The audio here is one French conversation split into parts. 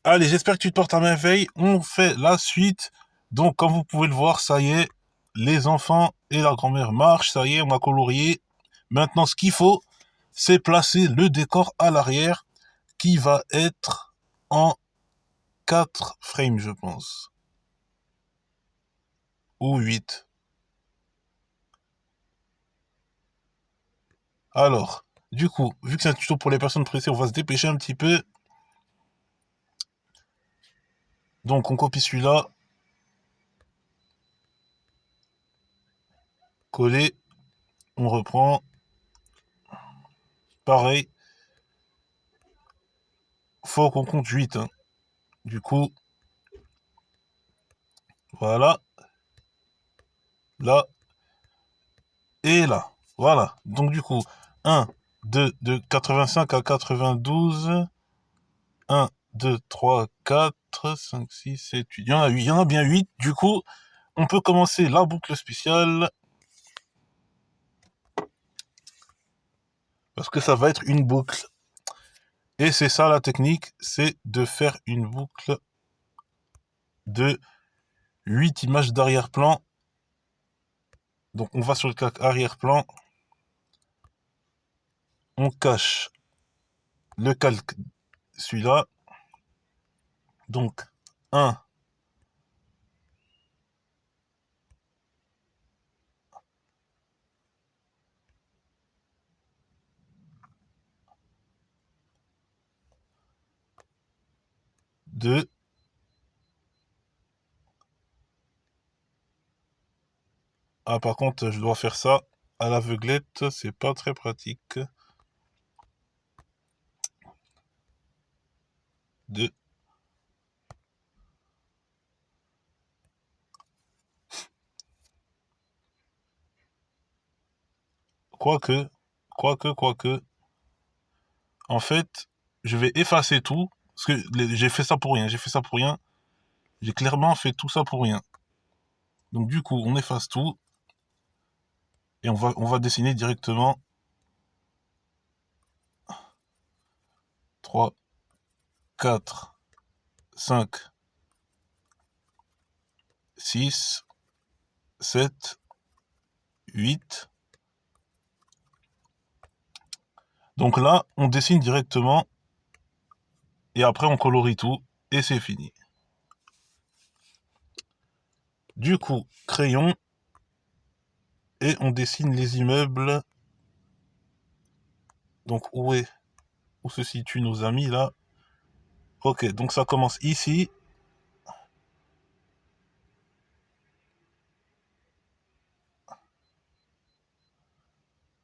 Allez, j'espère que tu te portes à merveille. On fait la suite. Donc, comme vous pouvez le voir, ça y est, les enfants et la grand-mère marchent. Ça y est, on a colorié. Maintenant, ce qu'il faut, c'est placer le décor à l'arrière qui va être en 4 frames, je pense. Ou 8. Alors, du coup, vu que c'est un tuto pour les personnes pressées, on va se dépêcher un petit peu. Donc, on copie celui-là, coller, on reprend. Pareil, faut qu'on compte 8, hein. Du coup, voilà, là et là. Voilà. Donc, du coup, 1, 2, de 85 à 92. 1, 2, 3, 4, 5, 6, 7, 8. Il y en a 8. Il y en a bien 8. Du coup, on peut commencer la boucle spéciale. Parce que ça va être une boucle. Et c'est ça la technique, c'est de faire une boucle de 8 images d'arrière-plan. Donc on va sur le calque arrière-plan, on cache le calque, celui-là. Donc 1, 2. Ah par contre je dois faire ça à l'aveuglette, c'est pas très pratique. 2. Quoique, quoique. En fait, je vais effacer tout. Parce que j'ai fait ça pour rien, j'ai fait ça pour rien. J'ai clairement fait tout ça pour rien. Donc du coup, on efface tout. Et on va dessiner directement 3, 4, 5, 6, 7, 8. Donc là, on dessine directement et après on colorie tout et c'est fini. Du coup, crayon et on dessine les immeubles. Donc où se situent nos amis là? Ok, donc ça commence ici.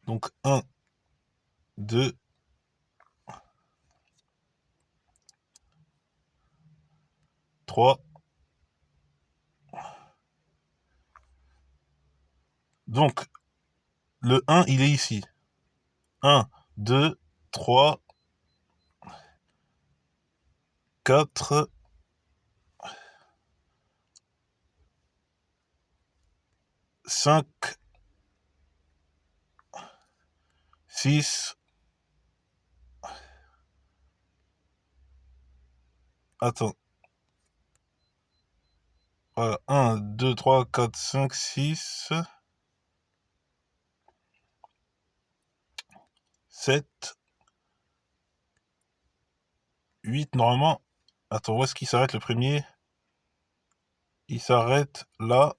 Donc 1, 2, 3. Donc le 1, il est ici. 1, 2, 3, 4, 5, 6. Attends. Voilà. 1, 2, 3, 4, 5, 6, 7, 8 normalement. Attends, où est-ce qu'il s'arrête le premier? Il s'arrête là.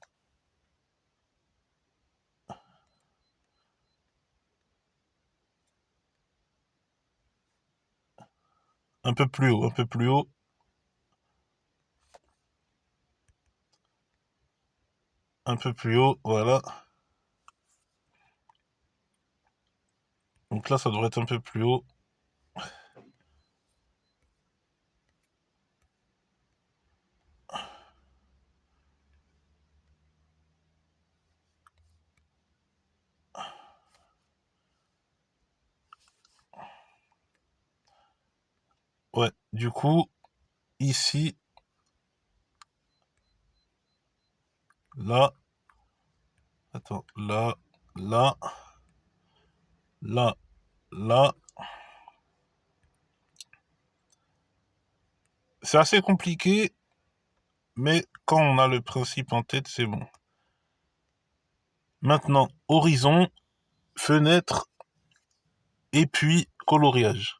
Un peu plus haut, un peu plus haut. Un peu plus haut, voilà. Donc là, ça devrait être un peu plus haut. Ouais, du coup, ici, là, attends, là, là, là, là, C'est assez compliqué, mais quand on a le principe en tête, c'est bon. Maintenant, horizon, fenêtre, et puis coloriage.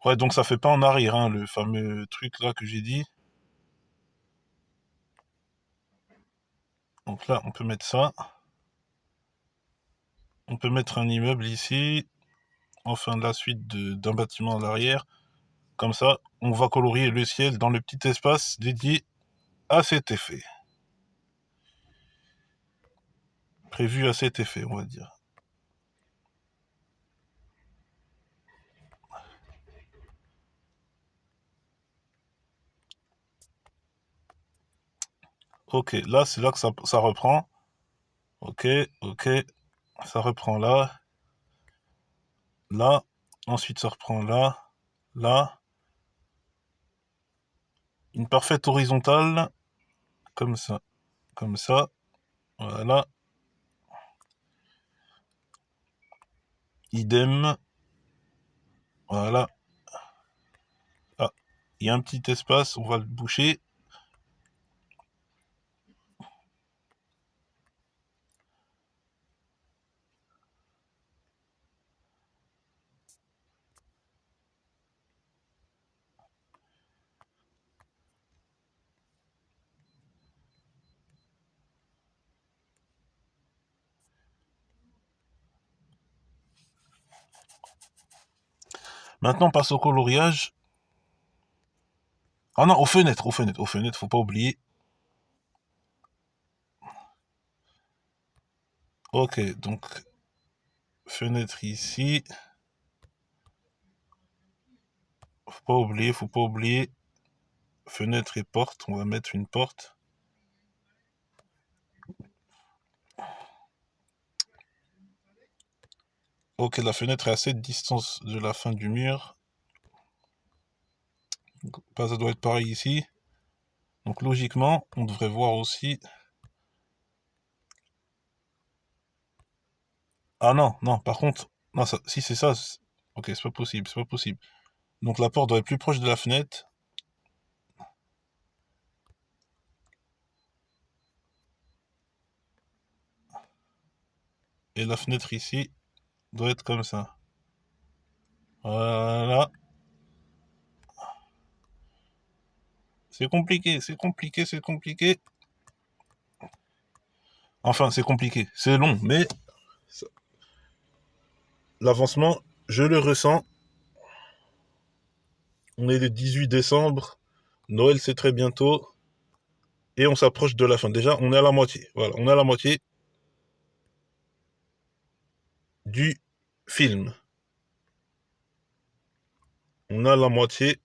Ouais, donc ça fait pas en arrière, hein, le fameux truc là que j'ai dit. Donc là, on peut mettre ça. On peut mettre un immeuble ici. Enfin, la suite d'un bâtiment à l'arrière. Comme ça, on va colorier le ciel dans le petit espace dédié à cet effet. Prévu à cet effet, on va dire. Ok, là, c'est là que ça reprend. Ok, ok. Ça reprend là, là. Ensuite, ça reprend là, là. Une parfaite horizontale, comme ça, comme ça. Voilà. Idem. Voilà. Ah, il y a un petit espace, on va le boucher. Maintenant, on passe au coloriage. Ah non, aux fenêtres, aux fenêtres, aux fenêtres, faut pas oublier. Ok, donc fenêtre ici. Faut pas oublier, faut pas oublier. Fenêtre et porte, on va mettre une porte. Ok, la fenêtre est à cette distance de la fin du mur. Bah, ça doit être pareil ici. Donc logiquement, on devrait voir aussi. Ah non, non, par contre, non, si c'est ça, ok, c'est pas possible, c'est pas possible. Donc la porte doit être plus proche de la fenêtre. Et la fenêtre ici doit être comme ça. Voilà. C'est compliqué, c'est compliqué, c'est compliqué. Enfin, c'est compliqué, c'est long, mais l'avancement, je le ressens. On est le 18 décembre, Noël c'est très bientôt, et on s'approche de la fin. Déjà, on est à la moitié. Voilà, on est à la moitié du film. On a la moitié.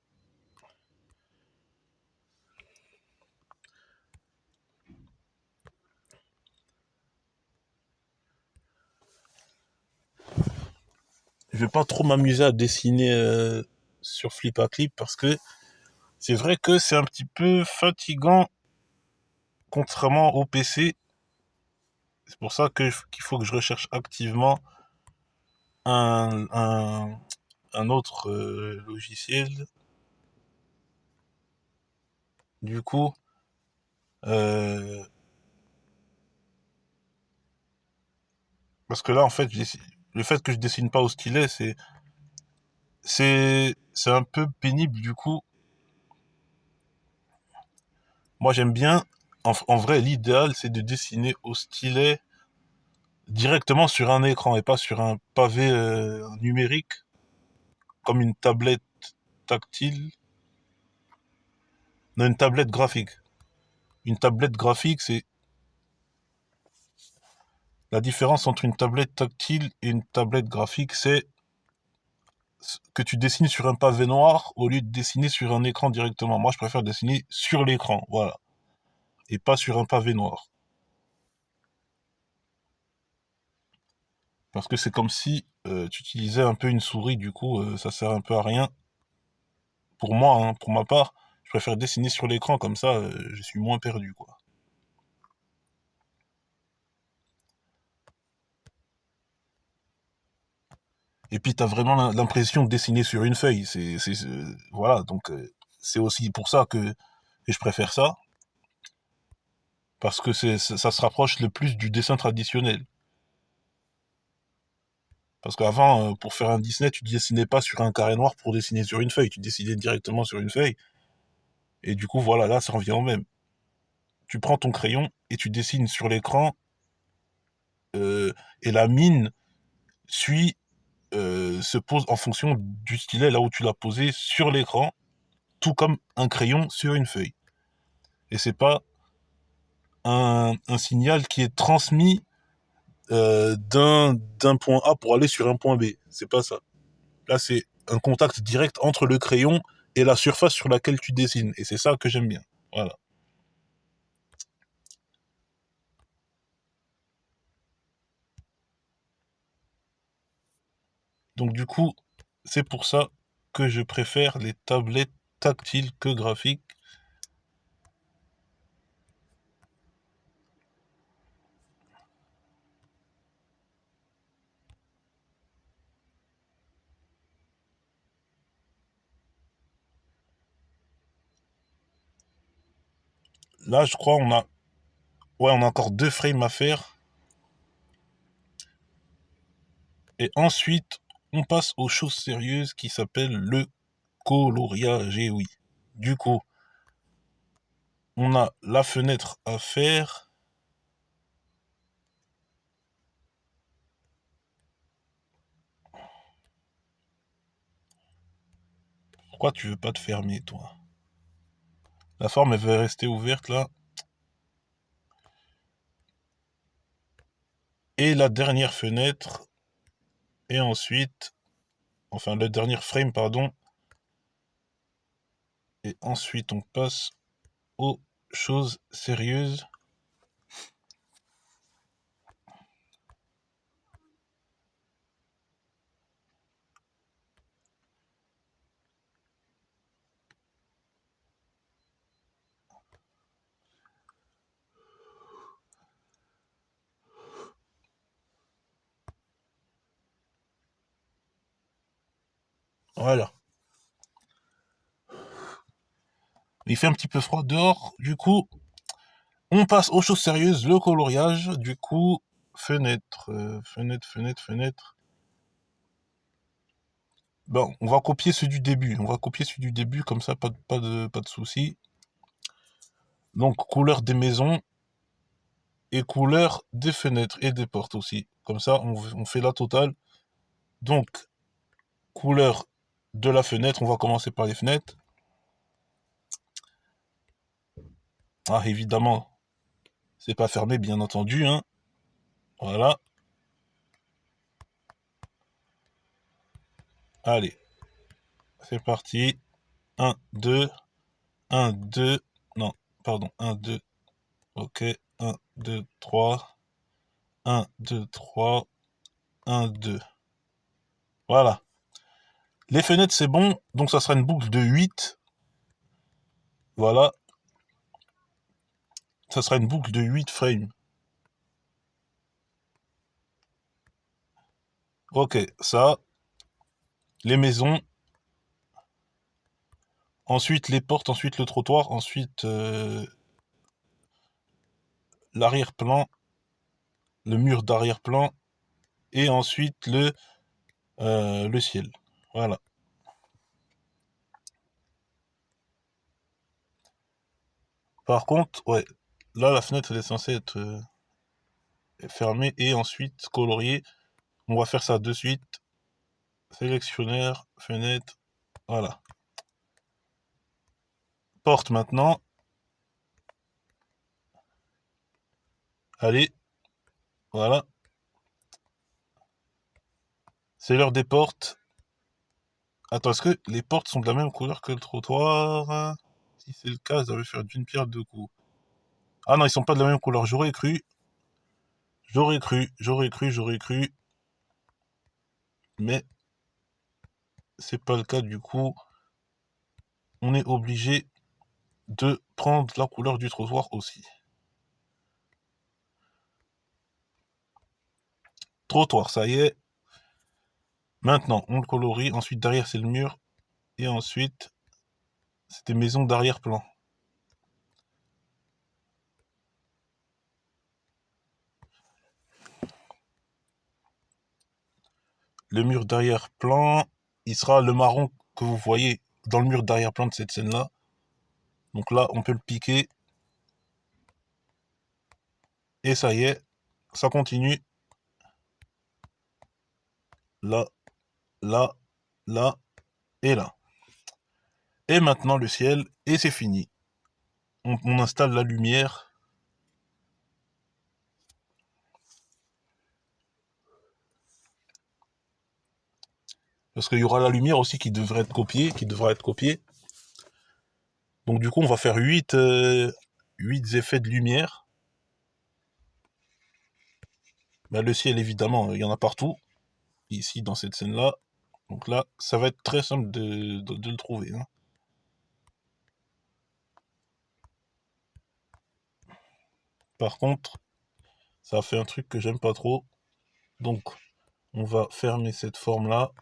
Je vais pas trop m'amuser à dessiner sur Flip à Clip parce que c'est vrai que c'est un petit peu fatigant contrairement au PC. C'est pour ça qu'il faut que je recherche activement un, un, un autre logiciel. Du coup, euh, parce que là, en fait, le fait que je dessine pas au stylet, c'est un peu pénible. Du coup, moi, j'aime bien. En vrai, l'idéal, c'est de dessiner au stylet directement sur un écran et pas sur un pavé numérique, comme une tablette tactile. Non, une tablette graphique. Une tablette graphique, c'est la différence entre une tablette tactile et une tablette graphique, c'est que tu dessines sur un pavé noir au lieu de dessiner sur un écran directement. Moi, je préfère dessiner sur l'écran, voilà, et pas sur un pavé noir. Parce que c'est comme si tu utilisais un peu une souris, du coup, ça sert un peu à rien pour moi, hein, pour ma part, je préfère dessiner sur l'écran, comme ça, je suis moins perdu, quoi. Et puis, t'as vraiment l'impression de dessiner sur une feuille. Voilà, donc c'est aussi pour ça que je préfère ça, parce que ça se rapproche le plus du dessin traditionnel. Parce qu'avant, pour faire un Disney, tu dessinais pas sur un carré noir pour dessiner sur une feuille, tu dessinais directement sur une feuille. Et du coup, voilà, là, ça revient au même. Tu prends ton crayon et tu dessines sur l'écran, euh, et la mine suit, se pose en fonction du stylet là où tu l'as posé sur l'écran, tout comme un crayon sur une feuille. Et c'est pas un signal qui est transmis d'un point A pour aller sur un point B. C'est pas ça. Là, c'est un contact direct entre le crayon et la surface sur laquelle tu dessines. Et c'est ça que j'aime bien. Voilà. Donc du coup, c'est pour ça que je préfère les tablettes tactiles que graphiques. Là, je crois ouais, on a encore 2 frames à faire. Et ensuite, on passe aux choses sérieuses qui s'appellent le coloriage. Et oui. Du coup, on a la fenêtre à faire. Pourquoi tu veux pas te fermer, toi? La forme, elle va rester ouverte là. Et la dernière fenêtre. Et ensuite, enfin, le dernier frame, pardon. Et ensuite, on passe aux choses sérieuses. Voilà. Il fait un petit peu froid dehors. Du coup, on passe aux choses sérieuses, le coloriage. Du coup, fenêtre, fenêtre, fenêtre, fenêtre. Bon, on va copier ceux du début. On va copier celui du début, comme ça, pas de soucis. Donc, couleur des maisons et couleur des fenêtres et des portes aussi. Comme ça, on fait la totale. Donc, couleur de la fenêtre, on va commencer par les fenêtres. Ah, évidemment, c'est pas fermé, bien entendu, hein. Voilà. Allez, c'est parti. Un, 2, un, 2. Non, pardon. Un, 2. Ok. Un, 2, 3. Un, 2, 3. Un, 2. Voilà. Les fenêtres, c'est bon. Donc, ça sera une boucle de 8. Voilà. Ça sera une boucle de 8 frames. Ok, ça. Les maisons. Ensuite, les portes. Ensuite, le trottoir. Ensuite, l'arrière-plan. Le mur d'arrière-plan. Et ensuite, le ciel. Voilà. Par contre, ouais. Là, la fenêtre, elle est censée être fermée et ensuite coloriée. On va faire ça de suite. Sélectionneur, fenêtre. Voilà. Porte maintenant. Allez. Voilà. C'est l'heure des portes. Attends, est-ce que les portes sont de la même couleur que le trottoir? Si c'est le cas, ça veut faire d'une pierre deux coups. Ah non, ils sont pas de la même couleur. J'aurais cru. J'aurais cru. J'aurais cru. J'aurais cru. Mais c'est pas le cas du coup. on est obligé de prendre la couleur du trottoir aussi. Trottoir, ça y est. Maintenant, on le colorie. Ensuite, derrière, c'est le mur. Et ensuite, c'est des maisons d'arrière-plan. Le mur d'arrière-plan, il sera le marron que vous voyez dans le mur d'arrière-plan de cette scène-là. Donc là, on peut le piquer. Et ça y est, ça continue. Là, là, là et là. Et maintenant le ciel, et c'est fini. On installe la lumière. Parce qu'il y aura la lumière aussi qui devrait être copiée, qui devra être copiée. Donc du coup, on va faire 8 effets de lumière. Ben, le ciel, évidemment, il y en a partout. Ici, dans cette scène-là. Donc là, ça va être très simple de le trouver, hein. Par contre, ça fait un truc que j'aime pas trop. Donc, on va fermer cette forme-là,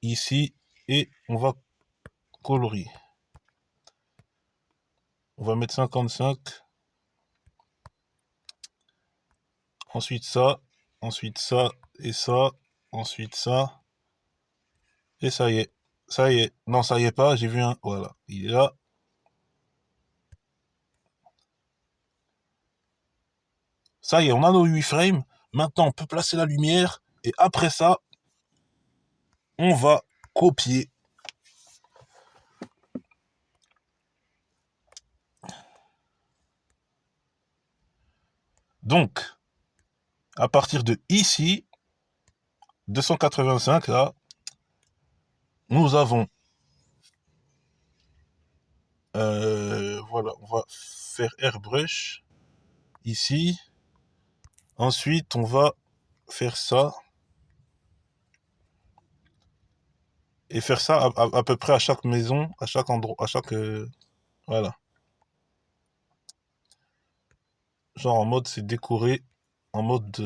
ici, et on va colorier. On va mettre 55. Ensuite ça, et ça, ensuite ça, et ça y est. Ça y est. Non, ça y est pas, j'ai vu un. Voilà, il est là. Ça y est, on a nos 8 frames. Maintenant, on peut placer la lumière, et après ça, on va copier. Donc, à partir de ici, 285 là, nous avons, voilà, on va faire airbrush ici. Ensuite, on va faire ça et faire ça à peu près à chaque maison, à chaque endroit, à chaque, voilà. Genre en mode c'est décoré en mode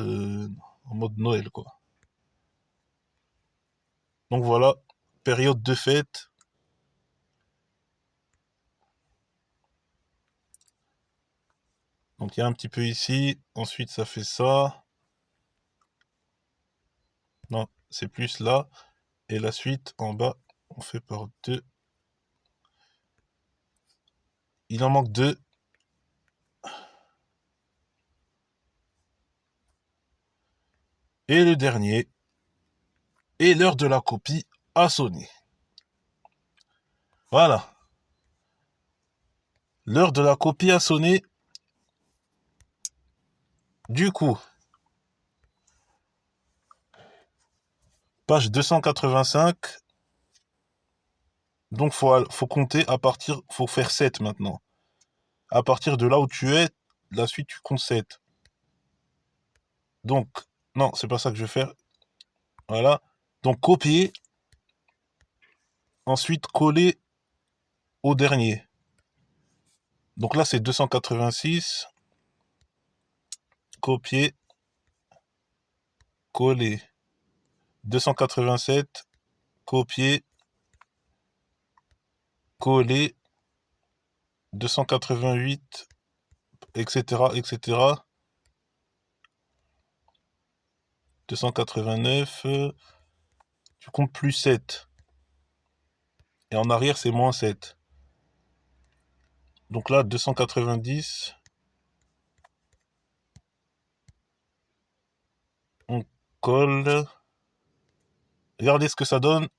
Noël quoi. Donc voilà, période de fête. Donc il y a un petit peu ici, ensuite ça fait ça. Non, c'est plus là. Et la suite en bas, on fait par deux. Il en manque deux. Et le dernier. Et l'heure de la copie a sonné. Voilà. L'heure de la copie a sonné. Du coup, page 285. Donc faut compter à partir, faut faire 7 maintenant. À partir de là où tu es, la suite tu comptes 7. Donc, non, c'est pas ça que je vais faire. Voilà. Donc copier, ensuite coller au dernier. Donc là c'est 286. Copier, coller. 287. Copier, coller. 288, etc., etc. 289. Tu comptes plus 7. Et en arrière c'est moins 7. Donc là 290. On colle. Regardez ce que ça donne.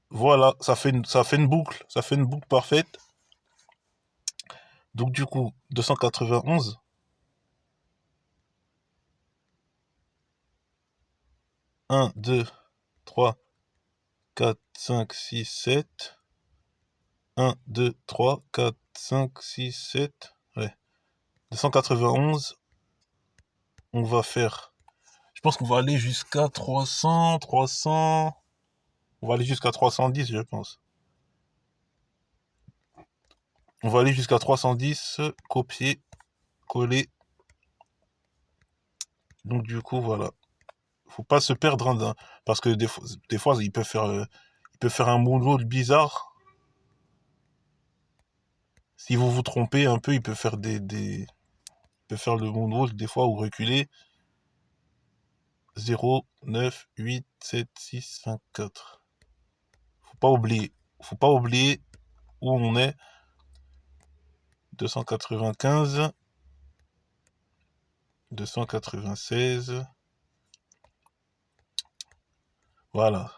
Voilà, ça fait une boucle. Ça fait une boucle parfaite. Donc du coup, 291. 1, 2, 3, 4, 5, 6, 7. 1, 2, 3, 4, 5, 6, 7. Ouais. 291. On va faire. Je pense qu'on va aller jusqu'à 300, 300... On va aller jusqu'à 310, je pense. On va aller jusqu'à 310, copier, coller. Donc du coup, voilà. Faut pas se perdre, hein, parce que des fois il peut faire un moonwalk bizarre. Si vous vous trompez un peu, il peut faire il peut faire le moonwalk des fois ou reculer. 0, 9, 8, 7, 6, 5, 4. Faut pas oublier. Faut pas oublier où on est. 295, 296. Voilà.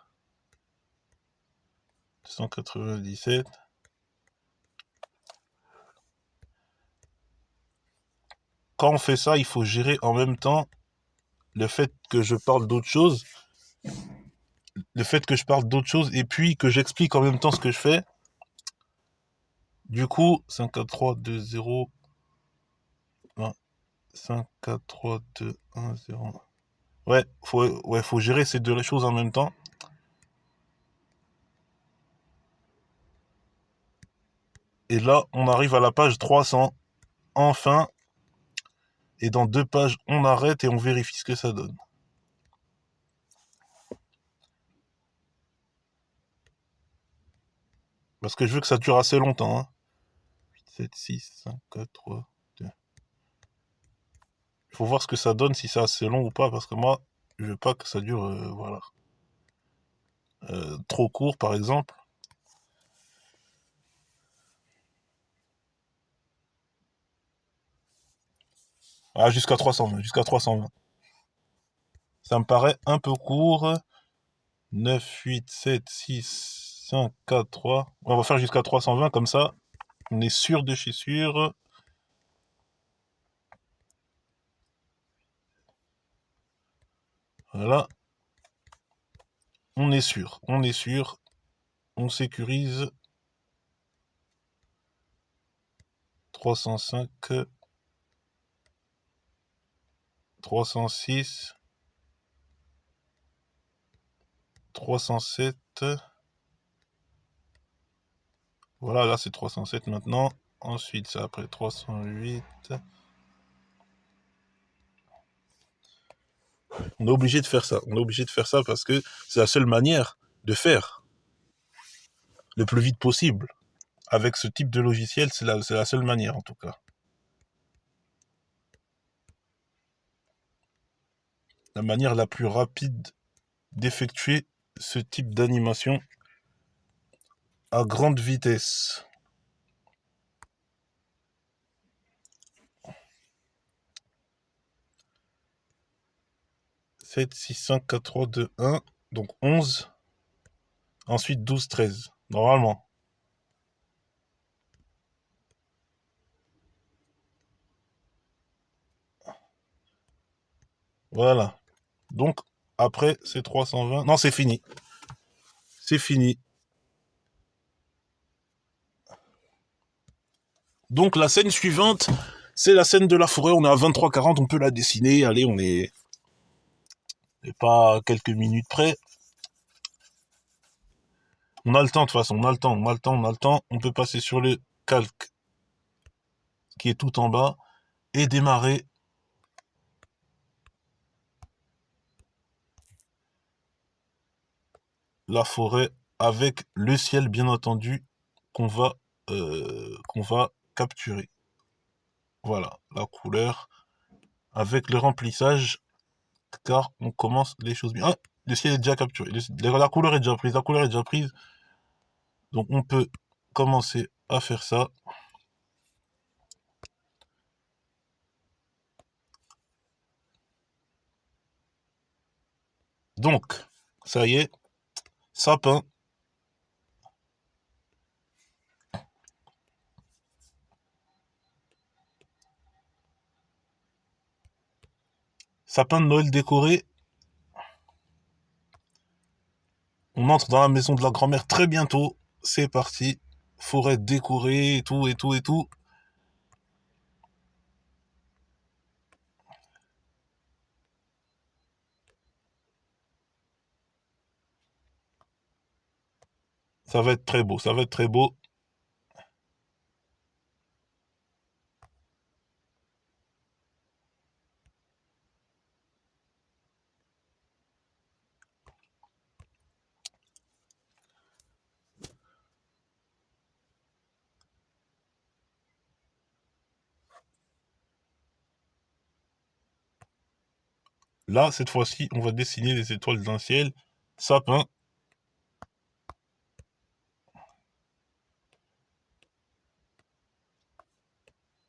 297. Quand on fait ça, il faut gérer en même temps le fait que je parle d'autre chose, et puis que j'explique en même temps ce que je fais. Du coup, 5, 4, 3, 2, 0, 1, 5, 4, 3, 2, 1, 0. Ouais, faut gérer ces deux choses en même temps. Et là, on arrive à la page 300. Enfin. Et dans 2 pages, on arrête et on vérifie ce que ça donne. Parce que je veux que ça dure assez longtemps. 8, 7, 6, 5, 4, 3, 2. Il faut voir ce que ça donne, si c'est assez long ou pas. Parce que moi, je veux pas que ça dure, voilà. Trop court, par exemple. Ah, jusqu'à 320. Jusqu'à 320. Ça me paraît un peu court. 9, 8, 7, 6, 5, 4, 3. On va faire jusqu'à 320, comme ça. On est sûr de chez sûr. Voilà. On est sûr. On est sûr. On sécurise. 305. 306. 307. Voilà, là c'est 307 maintenant. Ensuite, c'est après 308. On est obligé de faire ça. On est obligé de faire ça parce que c'est la seule manière de faire le plus vite possible. Avec ce type de logiciel, c'est la seule manière en tout cas. La manière la plus rapide d'effectuer ce type d'animation à grande vitesse. 7, 6, 5, 4, 3, 2, 1. Donc 11. Ensuite 12, 13. Normalement. Voilà. Donc après c'est 320. Non, c'est fini. C'est fini. Donc la scène suivante, c'est la scène de la forêt. On est à 23h40, on peut la dessiner. Allez, on est pas à quelques minutes près. On a le temps de toute façon, on a le temps, on a le temps, on a le temps. On peut passer sur le calque qui est tout en bas et démarrer la forêt avec le ciel bien entendu qu'on va capturer. Voilà, la couleur avec le remplissage car on commence les choses bien. Ah, le ciel est déjà capturé, la couleur est déjà prise, la couleur est déjà prise. Donc on peut commencer à faire ça. Donc, ça y est, sapin. Sapin de Noël décoré. On entre dans la maison de la grand-mère très bientôt. C'est parti. Forêt décorée et tout, et tout, et tout. Ça va être très beau, ça va être très beau. Là, cette fois-ci, on va dessiner les étoiles d'un ciel, sapin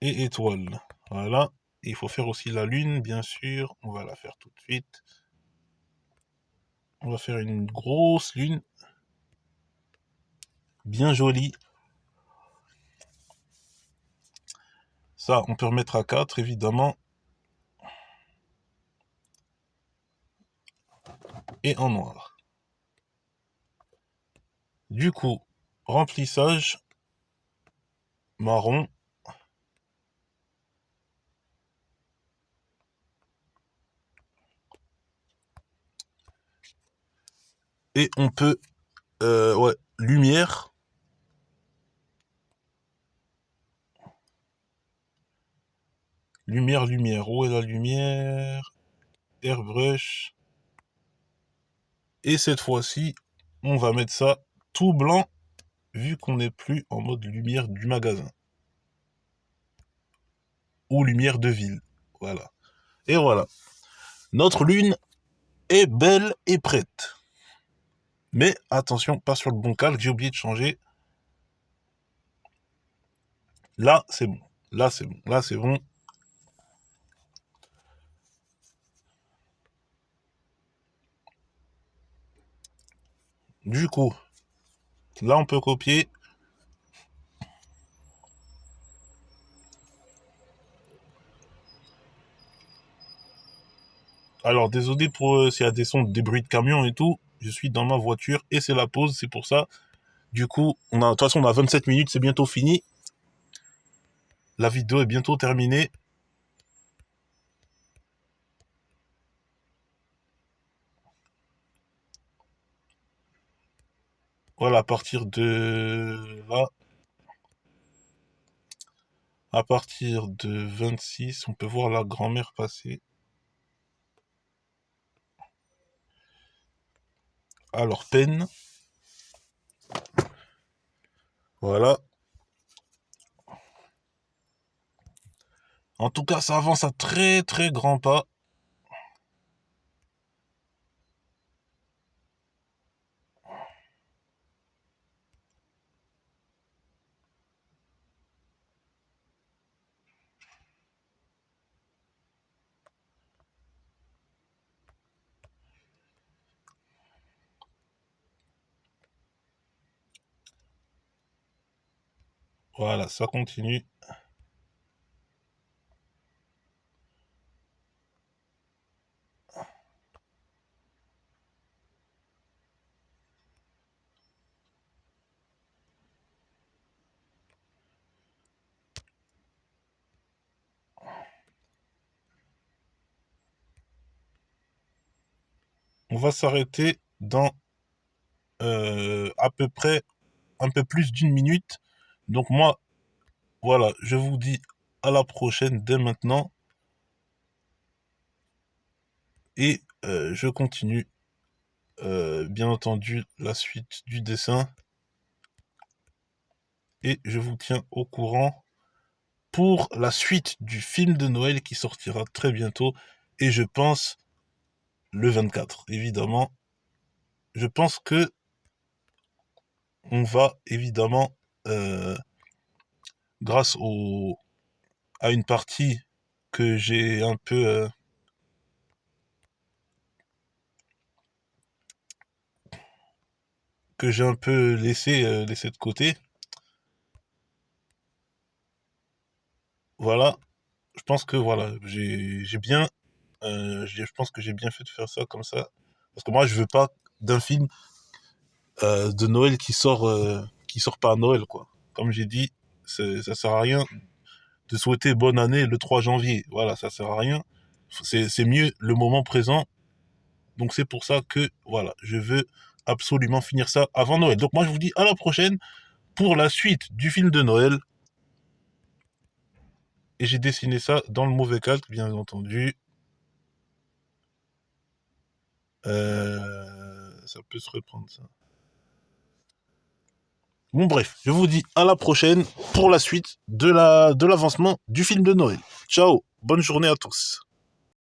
et étoiles. Voilà. Il faut faire aussi la lune, bien sûr. On va la faire tout de suite. On va faire une grosse lune, bien jolie. Ça, on peut remettre à 4, évidemment. Et en noir. Du coup, remplissage marron. Et on peut, ouais, lumière. Lumière, lumière. Où est la lumière? Airbrush. Et cette fois-ci, on va mettre ça tout blanc, vu qu'on n'est plus en mode lumière du magasin. Ou lumière de ville. Voilà. Et voilà. Notre lune est belle et prête. Mais attention, pas sur le bon calque, j'ai oublié de changer. Là, c'est bon. Là, c'est bon. Là, c'est bon. Du coup, là, on peut copier. Alors, désolé pour s'il y a des sons, des bruits de camion et tout. Je suis dans ma voiture et c'est la pause, c'est pour ça. Du coup, de toute façon, on a 27 minutes, c'est bientôt fini. La vidéo est bientôt terminée. Voilà, à partir de là, à partir de 26, on peut voir la grand-mère passer. Alors, peine. Voilà. En tout cas, ça avance à très très grands pas. Voilà, ça continue. On va s'arrêter dans à peu près un peu plus d'une minute. Donc moi, voilà, je vous dis à la prochaine dès maintenant. Et je continue, bien entendu, la suite du dessin. Et je vous tiens au courant pour la suite du film de Noël qui sortira très bientôt. Et je pense le 24, évidemment. Je pense que on va évidemment, euh, grâce à une partie que j'ai un peu laissé de côté. Voilà, je pense que voilà, j'ai bien, je pense que j'ai bien fait de faire ça comme ça, parce que moi je veux pas d'un film de Noël qui sort pas à Noël quoi. Comme j'ai dit, ça sert à rien de souhaiter bonne année le 3 janvier. Voilà, ça sert à rien. C'est mieux le moment présent. Donc c'est pour ça que voilà, je veux absolument finir ça avant Noël. Donc moi je vous dis à la prochaine pour la suite du film de Noël. Et j'ai dessiné ça dans le mauvais calque, bien entendu. Ça peut se reprendre, ça. Bon bref, je vous dis à la prochaine pour la suite de l'avancement du film de Noël. Ciao, bonne journée à tous.